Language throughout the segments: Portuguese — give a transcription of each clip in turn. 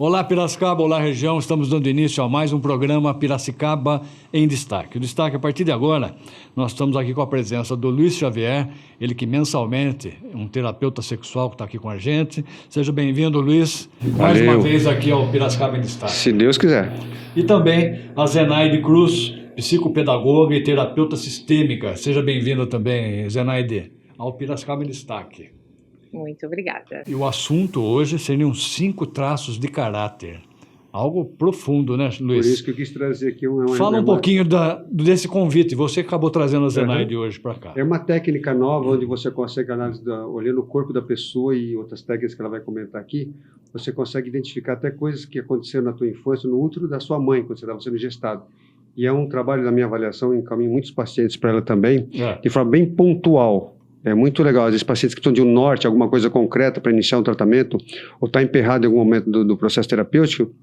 Olá, Piracicaba, olá, região. Estamos dando início a mais um programa Piracicaba em Destaque. O destaque, a partir de agora, nós estamos aqui com a presença do Luiz Xavier, ele que mensalmente é um terapeuta sexual que está aqui com a gente. Seja bem-vindo, Luiz, mais uma vez aqui ao Piracicaba em Destaque. Se Deus quiser. E também a Zenaide Cruz, psicopedagoga e terapeuta sistêmica. Seja bem-vinda também, Zenaide, ao Piracicaba em Destaque. Muito obrigada. E o assunto hoje seriam 5 traços de caráter. Algo profundo, né, Luiz? Por isso que eu quis trazer aqui Fala um pouquinho desse convite. Você acabou trazendo a Zenaide hoje para cá. É uma técnica nova onde você consegue olhando o corpo da pessoa e outras técnicas que ela vai comentar aqui, você consegue identificar até coisas que aconteceram na tua infância, no útero da sua mãe, quando você estava sendo gestado. E é um trabalho da minha avaliação, eu encaminho muitos pacientes para ela também, de forma bem pontual. É muito legal, às vezes pacientes que estão de um norte, alguma coisa concreta para iniciar um tratamento, ou está emperrado em algum momento do processo terapêutico,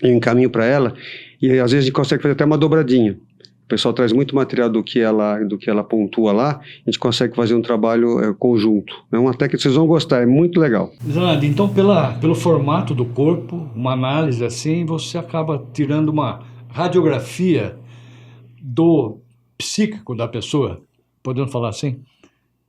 eu encaminho para ela, e às vezes a gente consegue fazer até uma dobradinha. O pessoal traz muito material do que ela pontua lá, a gente consegue fazer um trabalho conjunto. É uma técnica que vocês vão gostar, é muito legal. Zanardi, então pelo formato do corpo, uma análise assim, você acaba tirando uma radiografia do psíquico da pessoa, podemos falar assim?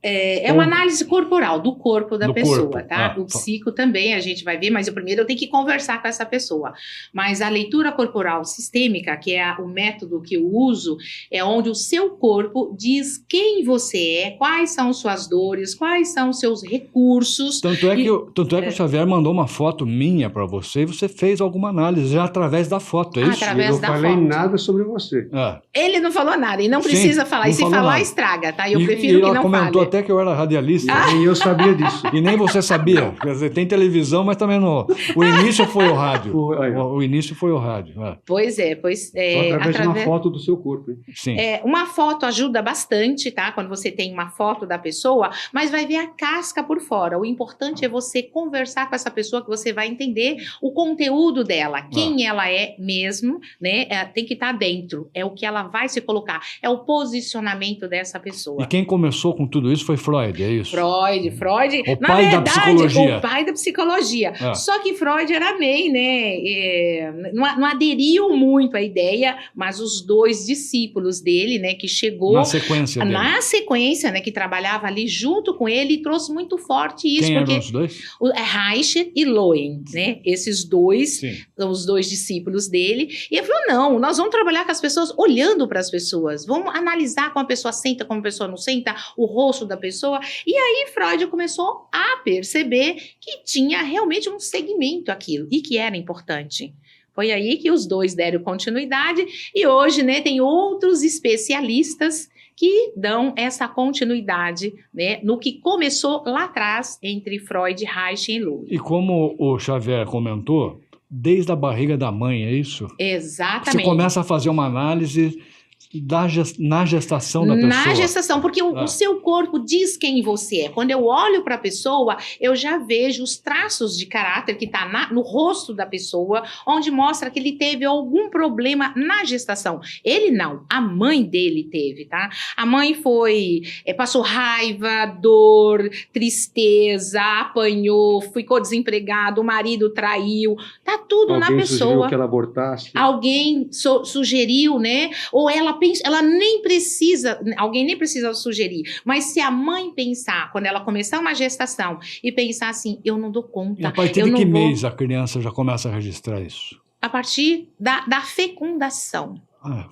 É uma análise corporal, do corpo da pessoa, corpo. tá? O psico também a gente vai ver, mas primeiro eu tenho que conversar com essa pessoa. Mas a leitura corporal sistêmica, que é o método que eu uso, é onde o seu corpo diz quem você é, quais são suas dores, quais são os seus recursos. Tanto é que o Xavier mandou uma foto minha para você e você fez alguma análise já através da foto, é isso? Através da foto. Eu não falei nada sobre você. Ele não falou nada e não precisa falar. E se falar, nada. Estraga, tá? Eu prefiro que não fale. Ela comentou até que eu era radialista. E eu sabia disso. E nem você sabia. Quer dizer, tem televisão, mas também não. O início foi o rádio. O início foi o rádio. Pois é. Através de uma foto do seu corpo. Hein? Sim. Uma foto ajuda bastante, tá? Quando você tem uma foto da pessoa, mas vai ver a casca por fora. O importante é você conversar com essa pessoa, que você vai entender o conteúdo dela, quem ela é mesmo, né? Tem que estar dentro. É o que ela vai se colocar. É o posicionamento dessa pessoa. E quem começou com tudo isso foi Freud, é isso? Freud. O pai da psicologia. O pai da psicologia. Só que Freud era meio, né? Não aderiu muito à ideia, mas os 2 discípulos dele, né? Que chegou... Na sequência, né? Que trabalhava ali junto com ele e trouxe muito forte isso. Quem porque eram os 2? Reich e Lowen, né? Esses 2, os 2 discípulos dele. E ele falou, não, nós vamos trabalhar com as pessoas, olhando para as pessoas. Vamos analisar como a pessoa senta, como a pessoa não senta, o rosto da pessoa. E aí Freud começou a perceber que tinha realmente um segmento aquilo e que era importante. Foi aí que os 2 deram continuidade e hoje, né, tem outros especialistas que dão essa continuidade, né, no que começou lá atrás entre Freud, Reich e Lowen. E como o Xavier comentou, desde a barriga da mãe, é isso? Exatamente. Você começa a fazer uma análise na gestação da pessoa. Na gestação, porque o seu corpo diz quem você é. Quando eu olho para a pessoa, eu já vejo os traços de caráter que está no rosto da pessoa, onde mostra que ele teve algum problema na gestação. Ele não, a mãe dele teve, tá? A mãe passou raiva, dor, tristeza, apanhou, ficou desempregado, o marido traiu, tá tudo na pessoa. Alguém sugeriu que ela abortasse. Alguém sugeriu, né? Ou alguém nem precisa sugerir, mas se a mãe pensar, quando ela começar uma gestação e pensar assim, eu não dou conta. E a partir de que mês a criança já começa a registrar isso? A partir da fecundação.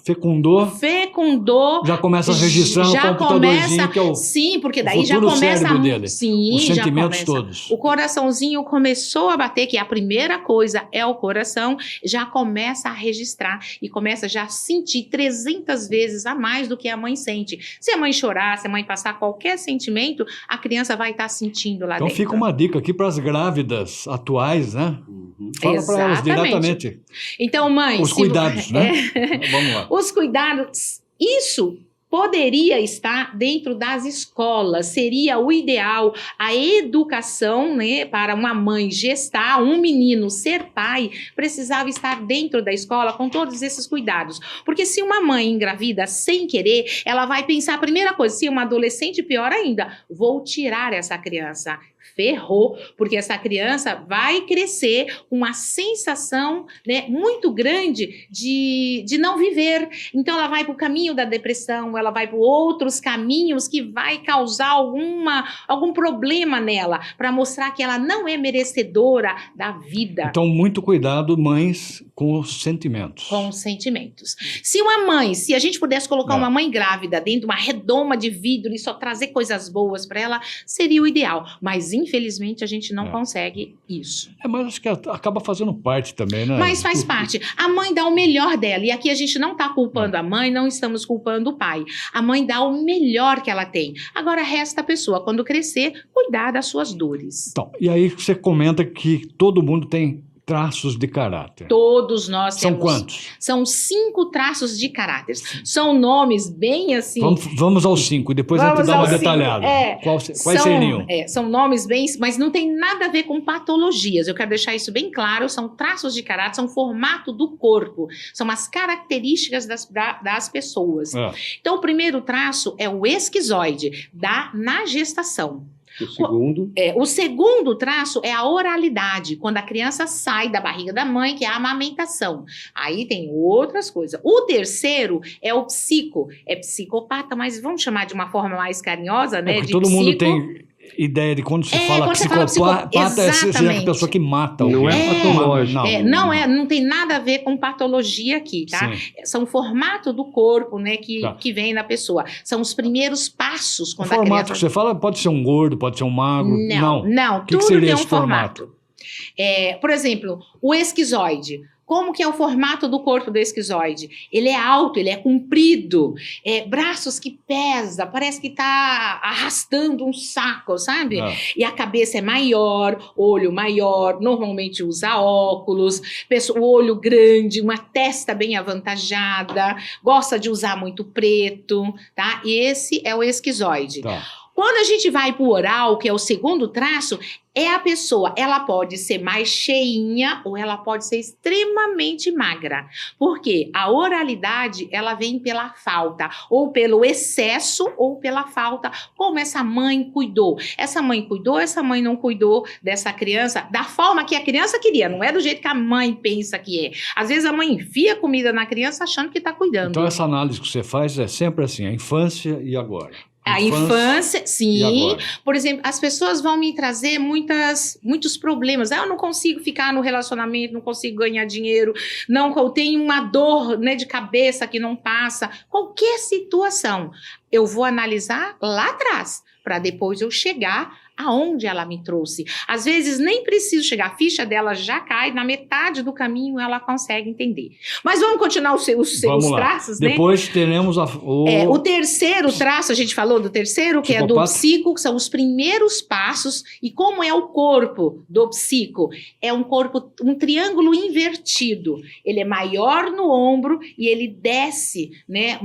Fecundou, já começa a registrar no computadorzinho, que é o sim, porque daí já começa cérebro dele. Sim, os sentimentos já começa, todos. O coraçãozinho começou a bater, que a primeira coisa é o coração, já começa a registrar e começa já a sentir 300 vezes a mais do que a mãe sente. Se a mãe chorar, se a mãe passar qualquer sentimento, a criança vai estar sentindo lá então dentro. Então fica uma dica aqui para as grávidas atuais, né? Fala para elas diretamente. Então, mãe... Os cuidados, né? Vamos lá. Os cuidados, isso poderia estar dentro das escolas, seria o ideal, a educação, né, para uma mãe gestar, um menino ser pai, precisava estar dentro da escola com todos esses cuidados, porque se uma mãe engravida sem querer, ela vai pensar a primeira coisa, se uma adolescente, pior ainda, vou tirar essa criança. ferrou, porque essa criança vai crescer com uma sensação, né, muito grande de não viver. Então ela vai para o caminho da depressão, ela vai para outros caminhos que vai causar algum problema nela, para mostrar que ela não é merecedora da vida. Então, muito cuidado, mães, com os sentimentos. Com os sentimentos. Se a gente pudesse colocar uma mãe grávida dentro de uma redoma de vidro e só trazer coisas boas para ela, seria o ideal. Mas, infelizmente, a gente não consegue isso. Mas acho que acaba fazendo parte também, né? Mas faz parte. A mãe dá o melhor dela. E aqui a gente não está culpando a mãe, não estamos culpando o pai. A mãe dá o melhor que ela tem. Agora, resta a pessoa, quando crescer, cuidar das suas dores. Então, e aí você comenta que todo mundo tem traços de caráter. Todos nós São temos. quantos? São 5 traços de caráter. São nomes bem assim... Vamos aos 5, depois a gente dá uma detalhada. Quais seriam? São nomes bem... Mas não tem nada a ver com patologias. Eu quero deixar isso bem claro. São traços de caráter, são formato do corpo. São as características das pessoas. Então, o primeiro traço é o esquizoide, na gestação. O segundo traço é a oralidade, quando a criança sai da barriga da mãe, que é a amamentação. Aí tem outras coisas. O terceiro é o psico. É psicopata, mas vamos chamar de uma forma mais carinhosa, né? Porque todo mundo tem ideia de quando você fala psicopata, é a pessoa que mata. Não é patológico. Não tem nada a ver com patologia aqui, tá? São o formato do corpo, né, que vem na pessoa. São os primeiros passos quando a criança... O formato que você fala pode ser um gordo, pode ser um magro. Não, tudo tem um formato. Por exemplo, o esquizoide. Como que é o formato do corpo do esquizoide? Ele é alto, ele é comprido, braços que pesa, parece que está arrastando um saco, sabe? E a cabeça é maior, olho maior, normalmente usa óculos, o olho grande, uma testa bem avantajada, gosta de usar muito preto, tá? E esse é o esquizoide. Quando a gente vai para o oral, que é o segundo traço, a pessoa, ela pode ser mais cheinha ou ela pode ser extremamente magra. Porque a oralidade, ela vem pela falta, ou pelo excesso, ou pela falta, como essa mãe cuidou. Essa mãe não cuidou dessa criança da forma que a criança queria, não é do jeito que a mãe pensa que é. Às vezes a mãe enfia comida na criança achando que está cuidando. Então essa análise que você faz é sempre assim, a infância e agora. A infância, sim. Por exemplo, as pessoas vão me trazer muitos problemas. Eu não consigo ficar no relacionamento, não consigo ganhar dinheiro, eu tenho uma dor, né, de cabeça que não passa. Qualquer situação, eu vou analisar lá atrás, para depois eu chegar aonde ela me trouxe. Às vezes nem preciso chegar, a ficha dela já cai, na metade do caminho ela consegue entender. Mas vamos continuar os traços, né? Depois teremos o terceiro traço, a gente falou do terceiro, que é do psico, que são os primeiros passos. E como é o corpo do psico? É um corpo, um triângulo invertido. Ele é maior no ombro e ele desce, né,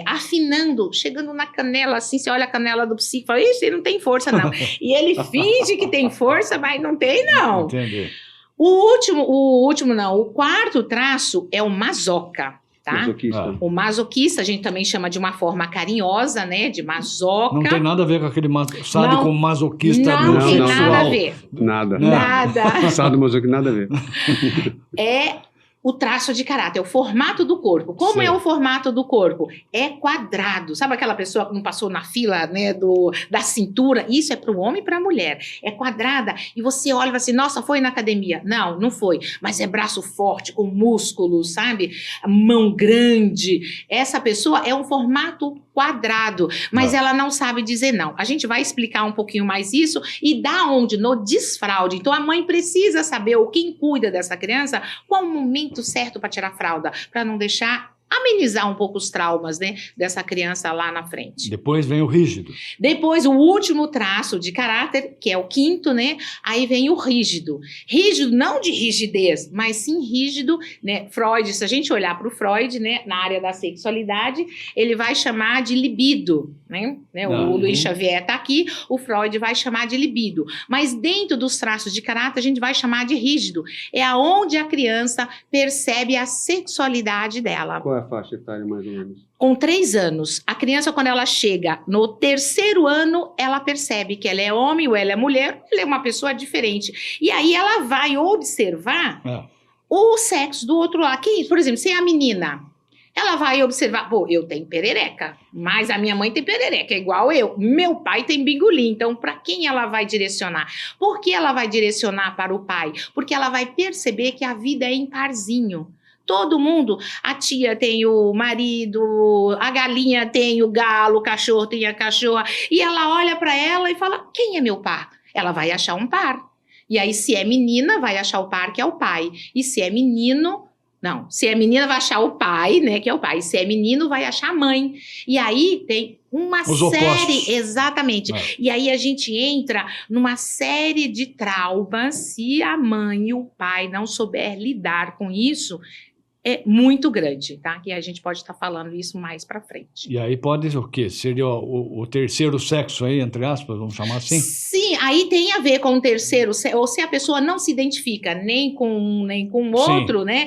afinando, chegando na canela, assim, você olha a canela do psico e fala, ixi, ele não tem força não. E ele finge que tem força, mas não tem, não. Entendi. O quarto traço é o masoca, tá? Masoquista. O masoquista, a gente também chama de uma forma carinhosa, né? De masoca. Não tem nada a ver com aquele sádico masoquista não tem sexual. Nada a ver. Nada. Sádico masoquista, nada a ver. O traço de caráter, o formato do corpo. Como é o formato do corpo? É quadrado. Sabe aquela pessoa que não passou na fila, né, da cintura? Isso é para o homem e para a mulher. É quadrada. E você olha e fala assim, nossa, foi na academia. Não foi. Mas é braço forte, com músculos, sabe? Mão grande. Essa pessoa é um formato quadrado, mas ela não sabe dizer não. A gente vai explicar um pouquinho mais isso e da onde? No desfraude. Então a mãe precisa saber, ou quem cuida dessa criança, qual o momento certo para tirar a fralda, para não deixar amenizar um pouco os traumas, né, dessa criança lá na frente. Depois vem o rígido. Depois, o último traço de caráter, que é o quinto, né, aí vem o rígido. Rígido não de rigidez, mas sim rígido, né, Freud, se a gente olhar para o Freud, né, na área da sexualidade, ele vai chamar de libido, né, o Luiz Xavier está aqui, o Freud vai chamar de libido. Mas dentro dos traços de caráter, a gente vai chamar de rígido. É aonde a criança percebe a sexualidade dela. Qual é a faixa etária, mais ou menos? Com 3 anos. A criança, quando ela chega no 3º ano, ela percebe que ela é homem ou ela é mulher, ela é uma pessoa diferente. E aí ela vai observar o sexo do outro lado. Por exemplo, se é a menina, ela vai observar, pô, eu tenho perereca, mas a minha mãe tem perereca, é igual eu. Meu pai tem bingolim, então para quem ela vai direcionar? Por que ela vai direcionar para o pai? Porque ela vai perceber que a vida é em parzinho. Todo mundo, a tia tem o marido, a galinha tem o galo, o cachorro tem a cachorra, e ela olha para ela e fala, quem é meu par? Ela vai achar um par. E aí, se é menina, vai achar o par, que é o pai. E se é menino, não, se é menina, vai achar o pai, né, que é o pai. E se é menino, vai achar a mãe. E aí, tem uma Os série... opostos. Exatamente. E aí, a gente entra numa série de traumas, se a mãe e o pai não souber lidar com isso, é muito grande, tá? Que a gente pode estar falando isso mais para frente. E aí pode o quê? Seria o terceiro sexo aí, entre aspas, vamos chamar assim? Sim, aí tem a ver com o terceiro, ou se a pessoa não se identifica nem com um nem com o outro, né?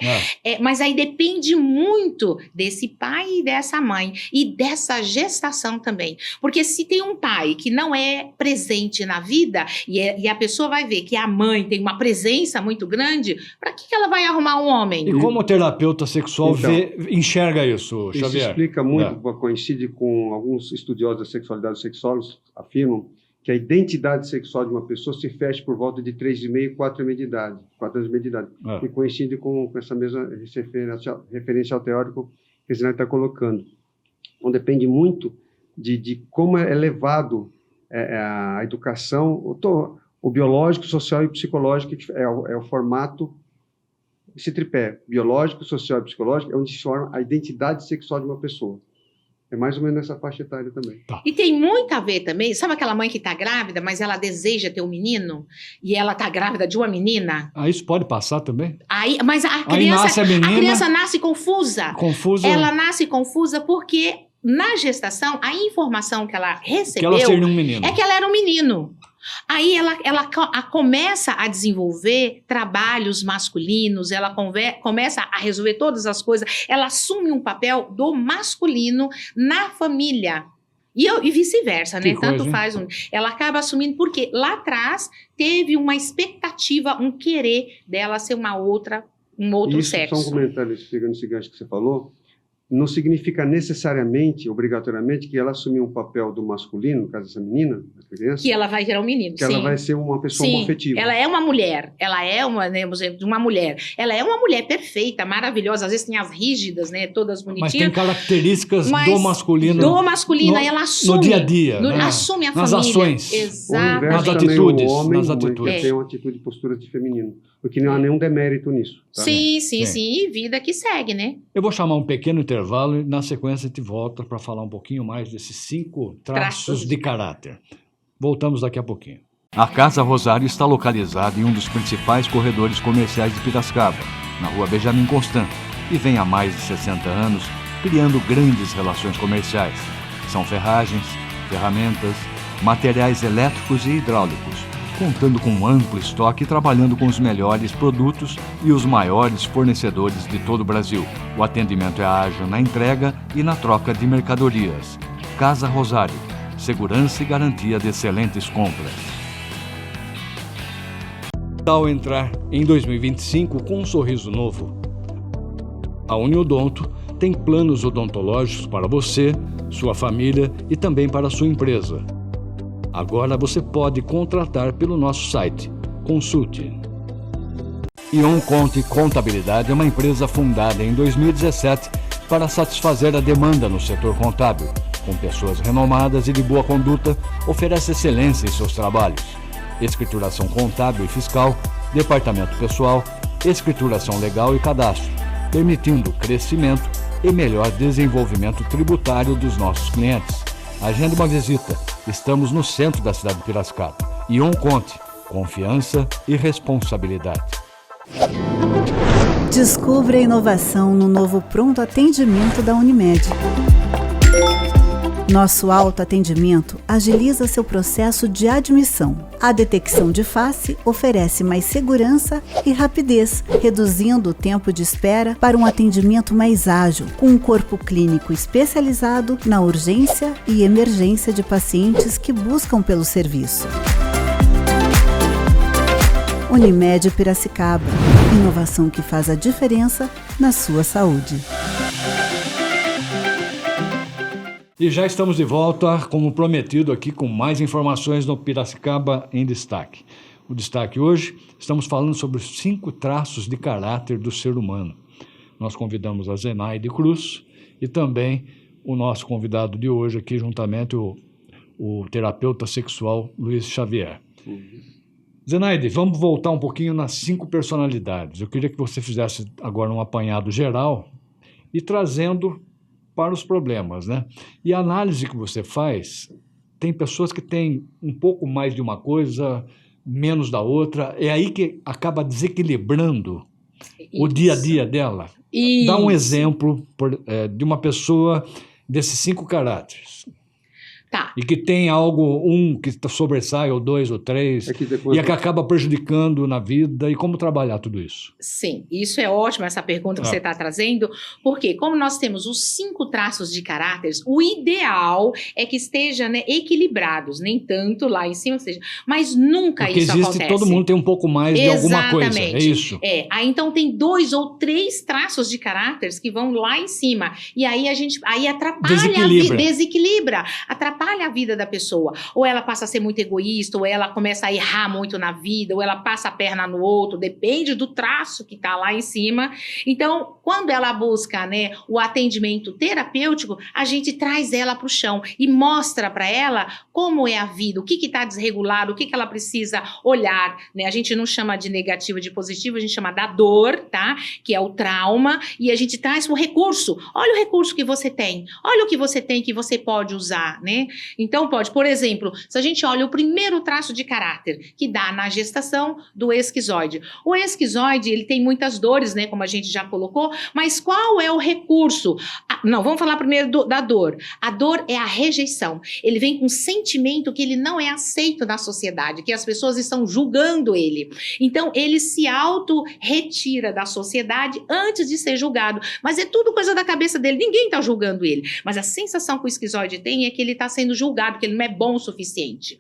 Mas aí depende muito desse pai e dessa mãe e dessa gestação também. Porque se tem um pai que não é presente na vida e a pessoa vai ver que a mãe tem uma presença muito grande, para que ela vai arrumar um homem? E como terapeuta sexual enxerga isso, Xavier? Isso explica muito, coincide com alguns estudiosos da sexualidade, sexólogos afirmam que a identidade sexual de uma pessoa se fecha por volta de 3,5 e 4 anos de idade. 4 anos de idade. E coincide com essa mesma referencial teórico que a Zinari está colocando. Então, depende muito de como é levado a educação, o biológico, social e psicológico, é o formato. Esse tripé, biológico, social e psicológico, é onde se forma a identidade sexual de uma pessoa. É mais ou menos nessa faixa etária também. E tem muito a ver também, sabe aquela mãe que está grávida, mas ela deseja ter um menino, e ela está grávida de uma menina? Isso pode passar também? Mas a criança nasce confusa. Ela nasce confusa porque, na gestação, a informação que ela recebeu é que ela era um menino. Aí ela começa a desenvolver trabalhos masculinos, ela começa a resolver todas as coisas, ela assume um papel do masculino na família. E vice-versa, né? Tanto faz. Ela acaba assumindo, porque lá atrás teve uma expectativa, um querer dela ser um outro sexo. Só um comentário, pegando esse gancho que você falou. Não significa necessariamente, obrigatoriamente, que ela assumiu um papel do masculino, no caso dessa menina, da criança. Que ela vai gerar um menino, que ela vai ser uma pessoa homofetiva. Ela é uma mulher, ela é uma mulher. Ela é uma mulher perfeita, maravilhosa, às vezes tem as rígidas, né, todas bonitinhas. Mas tem características do masculino. Do masculino, ela assume. No dia a dia, né? Assume a nas família. ações. Exatamente. Nas atitudes. O homem, nas atitudes. tem uma atitude de postura de feminino. Porque não há nenhum demérito nisso. Tá? Sim. E vida que segue, né? Eu vou chamar um pequeno intervalo e, na sequência, a gente volta para falar um pouquinho mais desses 5 traços de caráter. Voltamos daqui a pouquinho. A Casa Rosário está localizada em um dos principais corredores comerciais de Piracicaba, na rua Benjamin Constant, e vem há mais de 60 anos criando grandes relações comerciais. São ferragens, ferramentas, materiais elétricos e hidráulicos, contando com um amplo estoque e trabalhando com os melhores produtos e os maiores fornecedores de todo o Brasil. O atendimento é ágil na entrega e na troca de mercadorias. Casa Rosário, segurança e garantia de excelentes compras. Ao entrar em 2025 com um sorriso novo, a Uniodonto tem planos odontológicos para você, sua família e também para a sua empresa. Agora você pode contratar pelo nosso site. Consulte. Ion Conte Contabilidade é uma empresa fundada em 2017 para satisfazer a demanda no setor contábil. Com pessoas renomadas e de boa conduta, oferece excelência em seus trabalhos. Escrituração contábil e fiscal, departamento pessoal, escrituração legal e cadastro, permitindo crescimento e melhor desenvolvimento tributário dos nossos clientes. Agende uma visita. Estamos no centro da cidade de Piracicaba. Ion Conte, confiança e responsabilidade. Descubra a inovação no novo pronto atendimento da Unimed. Nosso autoatendimento agiliza seu processo de admissão. A detecção de face oferece mais segurança e rapidez, reduzindo o tempo de espera para um atendimento mais ágil, com um corpo clínico especializado na urgência e emergência de pacientes que buscam pelo serviço. Unimed Piracicaba. Inovação que faz a diferença na sua saúde. E já estamos de volta, como prometido, aqui com mais informações no Piracicaba em Destaque. O destaque hoje, estamos falando sobre os 5 traços de caráter do ser humano. Nós convidamos a Zenaide Cruz e também o nosso convidado de hoje aqui, juntamente o terapeuta sexual Luiz Xavier. Zenaide, vamos voltar um pouquinho nas 5 personalidades. Eu queria que você fizesse agora um apanhado geral e trazendo para os problemas, né? E a análise que você faz, tem pessoas que têm um pouco mais de uma coisa, menos da outra, é aí que acaba desequilibrando o dia a dia dela. Isso. Dá um exemplo de uma pessoa desses 5 caráteres. Tá. E que tem algo, um que sobressai, ou 2, ou 3, e que acaba prejudicando na vida, e como trabalhar tudo isso? Sim, isso é ótimo, essa pergunta que você está trazendo, porque como nós temos os 5 traços de caráteres, o ideal é que esteja, né, equilibrados, nem tanto lá em cima, seja, mas nunca porque isso existe, acontece. todo mundo tem um pouco mais de alguma coisa, é isso? Aí então tem 2 ou 3 traços de caráteres que vão lá em cima, e aí atrapalha desequilibra, atrapalha a vida da pessoa, ou ela passa a ser muito egoísta, ou ela começa a errar muito na vida, ou ela passa a perna no outro, depende do traço que está lá em cima. Então, quando ela busca, né, o atendimento terapêutico, a gente traz ela para o chão e mostra para ela como é a vida, o que está desregulado, o que ela precisa olhar, né? A gente não chama de negativo, de positivo, a gente chama da dor, tá? Que é o trauma, e a gente traz o recurso. Olha o recurso que você tem, olha o que você tem que você pode usar, né? Então pode, por exemplo, se a gente olha o primeiro traço de caráter que dá na gestação do esquizoide. O esquizoide, ele tem muitas dores, né, como a gente já colocou, mas qual é o recurso? Não, vamos falar primeiro da dor. A dor é a rejeição. Ele vem com um sentimento que ele não é aceito na sociedade, que as pessoas estão julgando ele. Então ele se auto-retira da sociedade antes de ser julgado. Mas é tudo coisa da cabeça dele, ninguém está julgando ele. Mas a sensação que o esquizoide tem é que ele está sendo julgado, que ele não é bom o suficiente.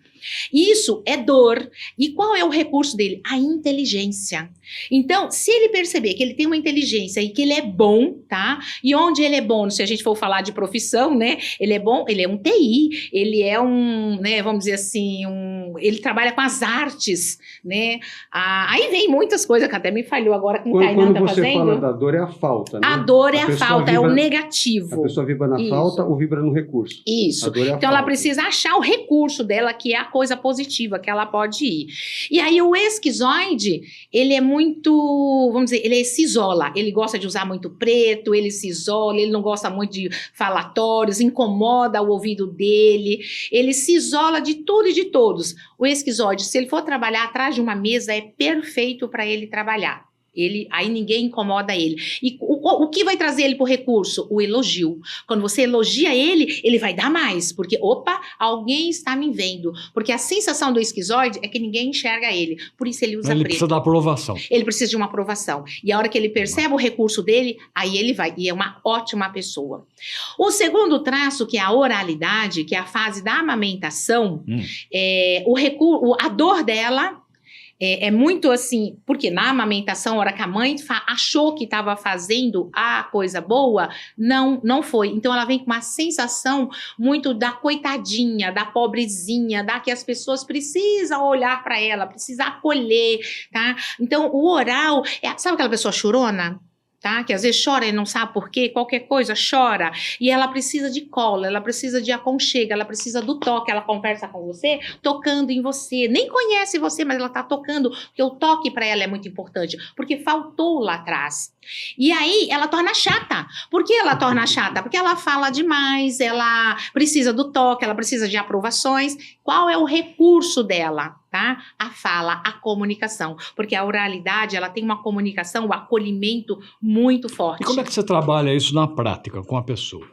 Isso é dor. E qual é o recurso dele? A inteligência. Então, se ele perceber que ele tem uma inteligência e que ele é bom, tá? E onde ele é bom, se a gente for falar de profissão, né? Ele é bom, ele é um TI, ele é um, né, vamos dizer assim, ele trabalha com as artes, né? Aí vem muitas coisas que até me falhou agora com o Tainan tá fazendo. Quando você fala da dor, é a falta, né? A dor é a falta, é o negativo. A pessoa vibra na falta ou vibra no recurso. Isso. Então ela precisa achar o recurso dela, que é a coisa positiva que ela pode ir. E aí o esquizoide, ele é muito, vamos dizer, ele se isola, ele gosta de usar muito preto, ele se isola, ele não gosta muito de falatórios, incomoda o ouvido dele, ele se isola de tudo e de todos. O esquizoide, se ele for trabalhar atrás de uma mesa, é perfeito para ele trabalhar. Aí ninguém incomoda ele. E o que vai trazer ele para o recurso? O elogio. Quando você elogia ele, ele vai dar mais, porque, opa, alguém está me vendo. Porque a sensação do esquizoide é que ninguém enxerga ele, por isso ele usa preto. Ele precisa da aprovação. Ele precisa de uma aprovação. E a hora que ele percebe o recurso dele, aí ele vai, e é uma ótima pessoa. O segundo traço, que é a oralidade, que é a fase da amamentação, a dor dela é muito assim, porque na amamentação, a hora que a mãe achou que estava fazendo a coisa boa, não foi. Então ela vem com uma sensação muito da coitadinha, da pobrezinha, da que as pessoas precisam olhar para ela, precisam acolher, tá? Então o oral, sabe aquela pessoa chorona? Tá? Que às vezes chora e não sabe por quê, qualquer coisa chora, e ela precisa de colo, ela precisa de aconchego, ela precisa do toque, ela conversa com você, tocando em você, nem conhece você, mas ela tá tocando, porque o toque para ela é muito importante, porque faltou lá atrás. E aí ela torna chata. Por que ela torna chata? Porque ela fala demais, ela precisa do toque, ela precisa de aprovações. Qual é o recurso dela? Tá? A fala, a comunicação, porque a oralidade, ela tem uma comunicação, um acolhimento muito forte. E como é que você trabalha isso na prática com a pessoa?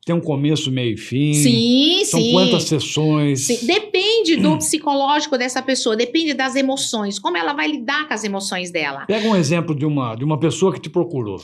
Tem um começo, meio e fim? Sim, São sim. quantas sessões? Sim. Depende do psicológico dessa pessoa, depende das emoções, como ela vai lidar com as emoções dela. Pega um exemplo de uma pessoa que te procurou.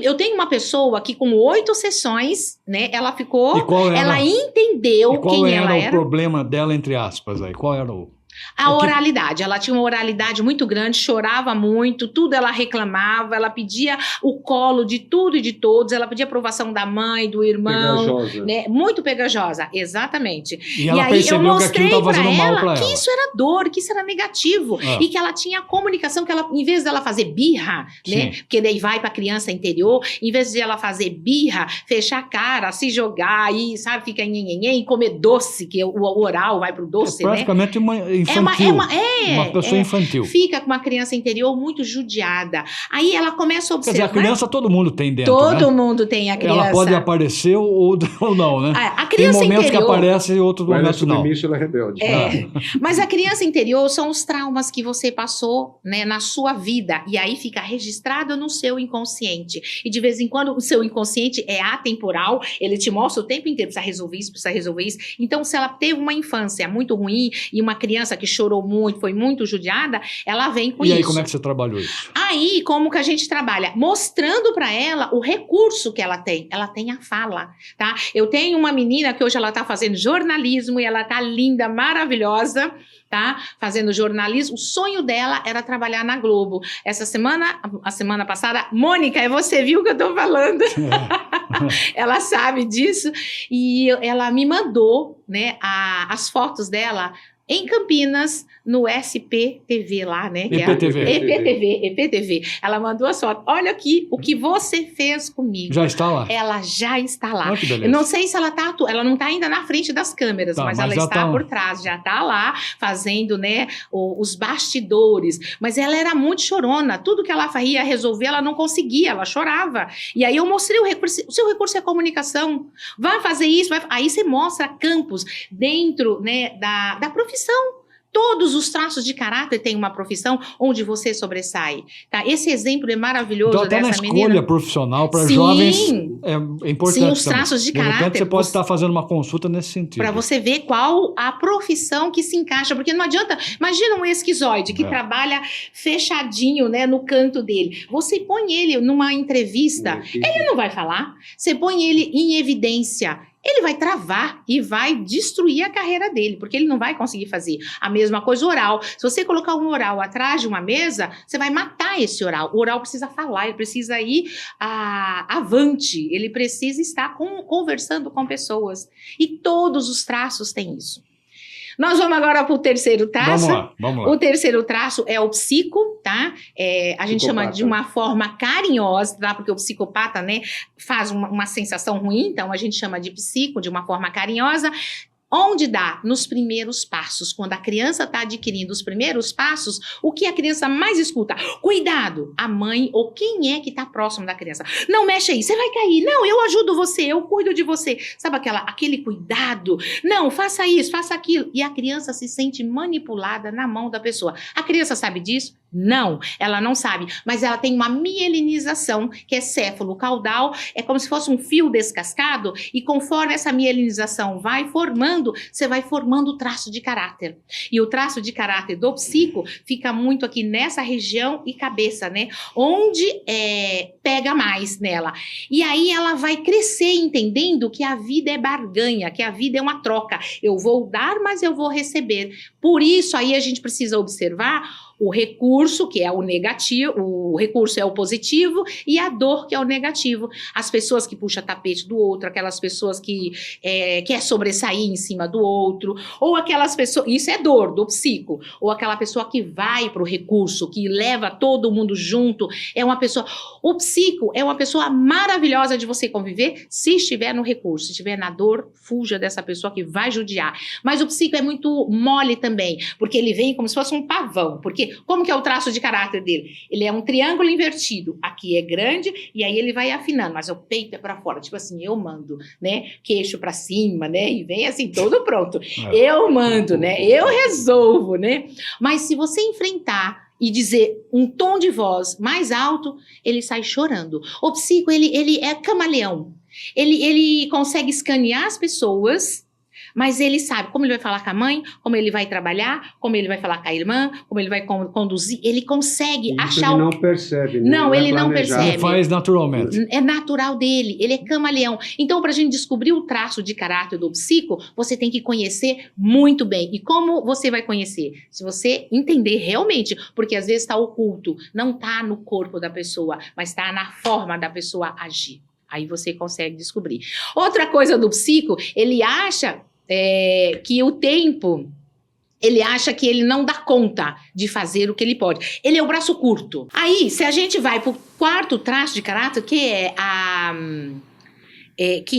Eu tenho uma pessoa que com 8 sessões, né, ela ficou, E qual era- ela entendeu E qual quem era ela o era. problema dela, entre aspas, aí? Qual era o... A oralidade, ela tinha uma oralidade muito grande, chorava muito, tudo ela reclamava, ela pedia o colo de tudo e de todos, ela pedia aprovação da mãe, do irmão, Pegajosa. né? Muito pegajosa, exatamente. E ela aí eu percebeu que mostrei aquilo estava pra fazendo mal para que ela. isso era dor, que isso era negativo, Ah. e que ela tinha comunicação, que ela, em vez dela fazer birra, né? Sim. Porque daí vai pra criança interior, em vez de ela fazer birra, fechar a cara, se jogar aí, sabe, fica nhenhenhen, e comer doce, que o oral vai pro doce, É né? praticamente uma infantil. Uma pessoa infantil. Fica com uma criança interior muito judiada. Aí ela começa a Quer dizer, observar. a criança todo mundo tem dentro, Todo né? mundo tem a criança. Ela pode aparecer ou não, né? A Tem criança momentos que interior. aparece e outros Vai na momentos não. submissa, ela é rebelde. Mas a criança interior são os traumas que você passou, né, na sua vida. E aí fica registrado no seu inconsciente. E de vez em quando o seu inconsciente é atemporal, ele te mostra o tempo inteiro, precisa resolver isso, precisa resolver isso. Então, se ela teve uma infância muito ruim e uma criança que chorou muito, foi muito judiada, ela vem com E isso. aí, como é que você trabalhou isso? Aí, como que a gente trabalha? Mostrando para ela o recurso que ela tem. Ela tem a fala, tá? Eu tenho uma menina que hoje ela tá fazendo jornalismo e ela tá linda, maravilhosa, tá? Fazendo jornalismo. O sonho dela era trabalhar na Globo. Essa semana, a semana passada, Mônica, você viu o que eu tô falando? Ela sabe disso e ela me mandou, né, as fotos dela em Campinas, no SPTV lá, né? EPTV. Ela mandou as fotos. Olha aqui o que você fez comigo. Já está lá? Ela já está lá. Olha que beleza. Eu não sei se ela tá ela não está ainda na frente das câmeras, Tá, mas mas ela já está tá. por trás, já está lá fazendo, né, os bastidores. Mas ela era muito chorona. Tudo que ela ia resolver, ela não conseguia, ela chorava. E aí eu mostrei o recurso. O seu recurso é comunicação. Vai fazer isso, aí você mostra campos dentro, né, da profissão. Todos os traços de caráter têm uma profissão onde você sobressai, tá? Esse exemplo é maravilhoso Então, até na dessa escolha menina. profissional para Sim. jovens é importante. Sim, os também. traços de repente, caráter. você pode estar fazendo uma consulta nesse sentido. Para você ver qual a profissão que se encaixa, porque não adianta. Imagina um esquizoide que trabalha fechadinho, né, no canto dele. Você põe ele numa entrevista, ele não vai falar. Você põe ele em evidência. Ele vai travar e vai destruir a carreira dele, porque ele não vai conseguir fazer. A mesma coisa oral. Se você colocar um oral atrás de uma mesa, você vai matar esse oral. O oral precisa falar, ele precisa ir avante, ele precisa estar conversando com pessoas. E todos os traços têm isso. Nós vamos agora para o terceiro traço. Vamos lá. O terceiro traço é o psico, tá? A gente chama de uma forma carinhosa, tá? Porque o psicopata, né, faz uma sensação ruim, então a gente chama de psico, de uma forma carinhosa. Onde dá? Nos primeiros passos. Quando a criança está adquirindo os primeiros passos, o que a criança mais escuta? Cuidado! A mãe ou quem é que está próximo da criança. Não mexe aí, você vai cair. Não, eu ajudo você, eu cuido de você. Sabe aquele cuidado? Não, faça isso, faça aquilo. E a criança se sente manipulada na mão da pessoa. A criança sabe disso? Não, ela não sabe, mas ela tem uma mielinização, que é céfalo-caudal, é como se fosse um fio descascado, e conforme essa mielinização vai formando, você vai formando o traço de caráter. E o traço de caráter do psico fica muito aqui nessa região e cabeça, né? Onde pega mais nela. E aí ela vai crescer entendendo que a vida é barganha, que a vida é uma troca. Eu vou dar, mas eu vou receber. Por isso, aí a gente precisa observar o recurso, que é o negativo, o recurso é o positivo, e a dor, que é o negativo. As pessoas que puxam tapete do outro, aquelas pessoas que quer sobressair em cima do outro, ou aquelas pessoas, isso é dor do psico, ou aquela pessoa que vai para o recurso, que leva todo mundo junto, é uma pessoa... O psico é uma pessoa maravilhosa de você conviver, se estiver no recurso. Se estiver na dor, fuja dessa pessoa que vai judiar. Mas o psico é muito mole também, porque ele vem como se fosse um pavão, porque como que é o traço de caráter dele? Ele é um triângulo invertido. Aqui é grande e aí ele vai afinando, mas o peito é para fora. Tipo assim, eu mando, né? Queixo para cima, né? E vem assim, todo pronto. Eu mando, né? Eu resolvo, né? Mas se você enfrentar e dizer um tom de voz mais alto, ele sai chorando. O psico, ele é camaleão. Ele consegue escanear as pessoas, mas ele sabe como ele vai falar com a mãe, como ele vai trabalhar, como ele vai falar com a irmã, como ele vai conduzir. Ele consegue Isso achar... ele não percebe. Né? Não, ele não planejado. percebe. Ele faz naturalmente. É natural dele, ele é camaleão. Então, para a gente descobrir o traço de caráter do psico, você tem que conhecer muito bem. E como você vai conhecer? Se você entender realmente, porque às vezes está oculto, não está no corpo da pessoa, mas está na forma da pessoa agir. Aí você consegue descobrir. Outra coisa do psico, ele acha que o tempo... Ele acha que ele não dá conta de fazer o que ele pode. Ele é o braço curto. Aí, se a gente vai para o quarto traço de caráter, que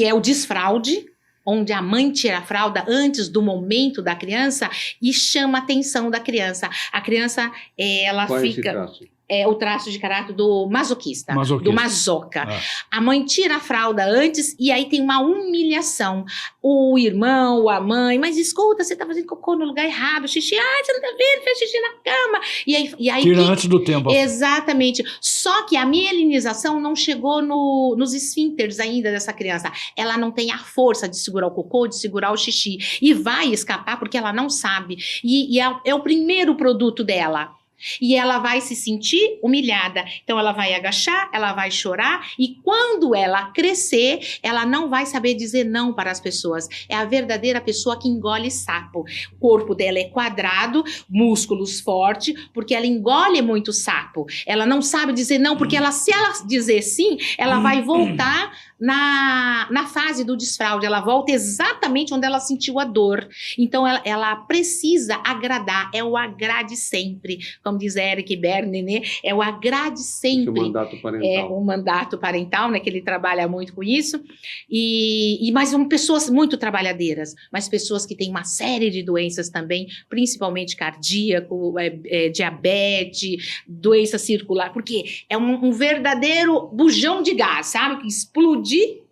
é o desfraude, onde a mãe tira a fralda antes do momento da criança e chama a atenção da criança. A criança, ela Qual fica... É esse traço? É o traço de caráter do masoquista, do masoca. Ah. A mãe tira a fralda antes e aí tem uma humilhação. O irmão, a mãe, mas escuta, você tá fazendo cocô no lugar errado, xixi, você não tá vendo, fez xixi na cama. E aí Tira antes do tempo. Exatamente. Só que a mielinização não chegou nos esfínteres ainda dessa criança. Ela não tem a força de segurar o cocô, de segurar o xixi. E vai escapar porque ela não sabe. E é o primeiro produto dela. E ela vai se sentir humilhada. Então ela vai agachar, ela vai chorar e quando ela crescer, ela não vai saber dizer não para as pessoas. É a verdadeira pessoa que engole sapo. O corpo dela é quadrado, músculos fortes, porque ela engole muito sapo. Ela não sabe dizer não, porque se ela dizer sim, ela vai voltar na fase do desfraude. Ela volta exatamente onde ela sentiu a dor. Então ela precisa agradar. É o agrade sempre. Como diz Eric Berne, né? É o agrade sempre. O mandato parental. É o mandato parental, né? Que ele trabalha muito com isso. Mas são pessoas muito trabalhadeiras, mas pessoas que têm uma série de doenças também, principalmente cardíaco, diabetes, doença circular, porque é um verdadeiro bujão de gás, sabe? Que explode.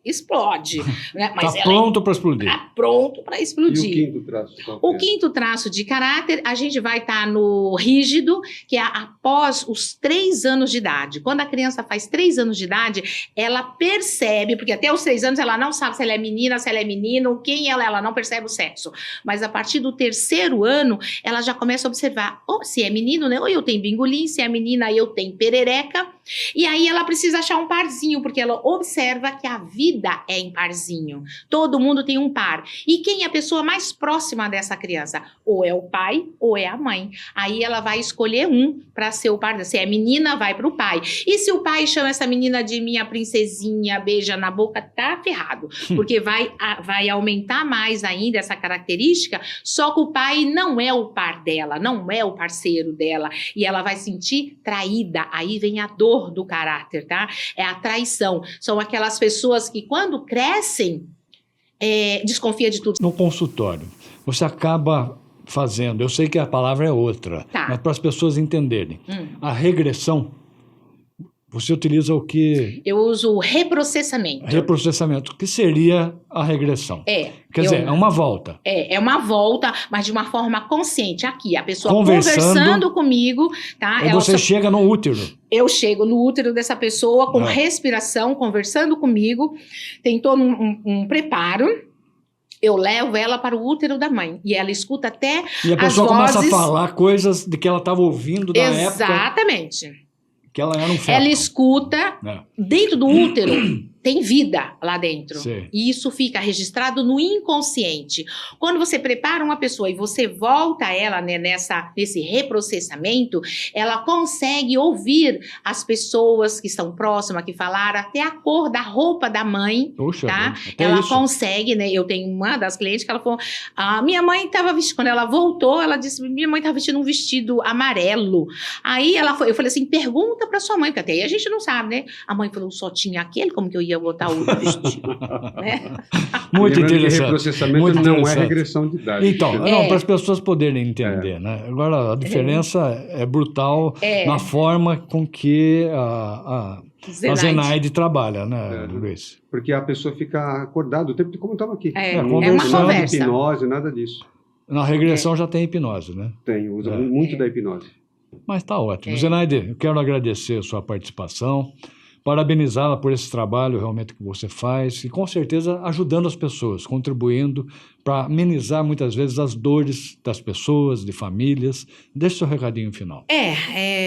Né? Mas Está pronto para explodir. Está pronto para explodir. E o quinto traço? O quinto traço de caráter, a gente vai estar no rígido, que é após os 3 anos de idade. Quando a criança faz 3 anos de idade, ela percebe, porque até os 3 anos ela não sabe se ela é menina, se ela é menino, quem ela não percebe o sexo. Mas a partir do 3º ano, ela já começa a observar, se é menino, né? Ou eu tenho bingolim, se é menina, eu tenho perereca. E aí ela precisa achar um parzinho, porque ela observa que a vida é em parzinho. Todo mundo tem um par. E quem é a pessoa mais próxima dessa criança? Ou é o pai ou é a mãe. Aí ela vai escolher um para ser o par. Se é menina, vai para o pai. E se o pai chama essa menina de minha princesinha, beija na boca, tá ferrado. Porque vai aumentar mais ainda essa característica, só que o pai não é o par dela, não é o parceiro dela. E ela vai sentir traída. Aí vem a dor do caráter, tá? É a traição. São aquelas pessoas que quando crescem, desconfia de tudo. No consultório, você acaba fazendo, eu sei que a palavra é outra, Tá. mas para as pessoas entenderem, a regressão, você utiliza o que? Eu uso o reprocessamento. Reprocessamento, que seria a regressão. Quer dizer, é uma volta. É uma volta, mas de uma forma consciente. Aqui, a pessoa Conversando comigo, tá? Aí você chega no útero. Eu chego no útero dessa pessoa com respiração, conversando comigo, tem todo um preparo. Eu levo ela para o útero da mãe. E ela escuta até E a pessoa começa a falar coisas de que ela estava ouvindo da época Exatamente. que ela era um feto. Ela escuta, dentro do útero tem vida lá dentro. Sim. E isso fica registrado no inconsciente. Quando você prepara uma pessoa e você volta ela, né, nesse reprocessamento, ela consegue ouvir as pessoas que estão próximas, que falaram, até a cor da roupa da mãe. Puxa, tá? até Ela isso. consegue, né? Eu tenho uma das clientes que ela falou, a minha mãe estava vestindo, quando ela voltou, ela disse, minha mãe estava vestindo um vestido amarelo. Aí eu falei assim, pergunta para sua mãe, porque até aí a gente não sabe, né? A mãe falou, só tinha aquele, como que eu ia botar outro vestido? Né? Muito Lembrando que interessante. reprocessamento Muito não é interessante. regressão de idade. Então, É. para as pessoas poderem entender, né? Agora, a diferença é brutal na forma com que a Zenaide trabalha, né, Luiz? Porque a pessoa fica acordada o tempo de como estava aqui. É Não uma usa nada de conversa. hipnose, nada disso. Na regressão já tem hipnose, né? Tem, usa muito da hipnose. Mas está ótimo. Zenaide, eu quero agradecer a sua participação. parabenizá-la por esse trabalho realmente que você faz e, com certeza, ajudando as pessoas, contribuindo para amenizar, muitas vezes, as dores das pessoas, de famílias. Deixe seu recadinho final.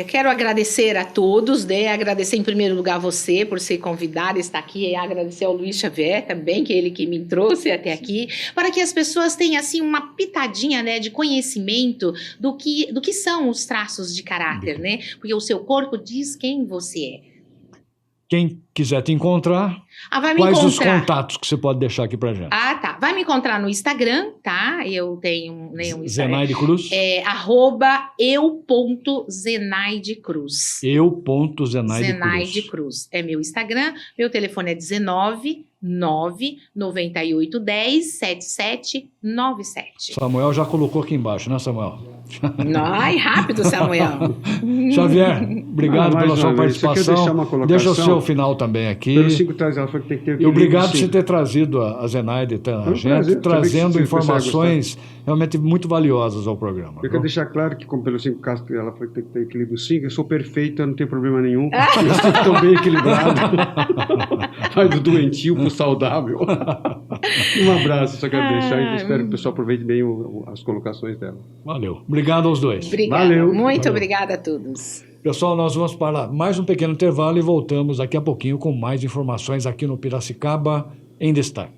Quero agradecer a todos, né? Agradecer, em primeiro lugar, você por ser convidado a estar aqui, e agradecer ao Luiz Xavier também, que é ele que me trouxe até aqui, para que as pessoas tenham, assim, uma pitadinha, né, de conhecimento do que são os traços de caráter, né? Porque o seu corpo diz quem você é. Quem quiser te encontrar, quais os contatos que você pode deixar aqui pra gente? Tá. Vai me encontrar no Instagram, tá? Eu tenho um Instagram. Zenaide Cruz? @eu.zenaidecruz. eu.zenaide Cruz. É meu Instagram. Meu telefone é 19-9810-7797. Samuel já colocou aqui embaixo, né, Samuel? Ai, rápido, Samuel. Xavier, obrigado pela sua participação. Deixa o seu final também aqui. Pelo 5 traz, ela foi que tem que ter. E obrigado por você ter trazido a Zenaide até a gente, trazendo informações realmente muito valiosas ao programa. Eu quero deixar claro que, como pelo 5 casos ela foi que tem que ter equilíbrio 5, eu sou perfeita, não tem problema nenhum. Eu estou bem equilibrado. Vai do doentio pro saudável. Um abraço, só quero deixar e espero que o pessoal aproveite bem as colocações dela. Valeu. Obrigado aos dois. Obrigada. Valeu. Muito obrigada a todos. Pessoal, nós vamos para mais um pequeno intervalo e voltamos daqui a pouquinho com mais informações aqui no Piracicaba em Destaque.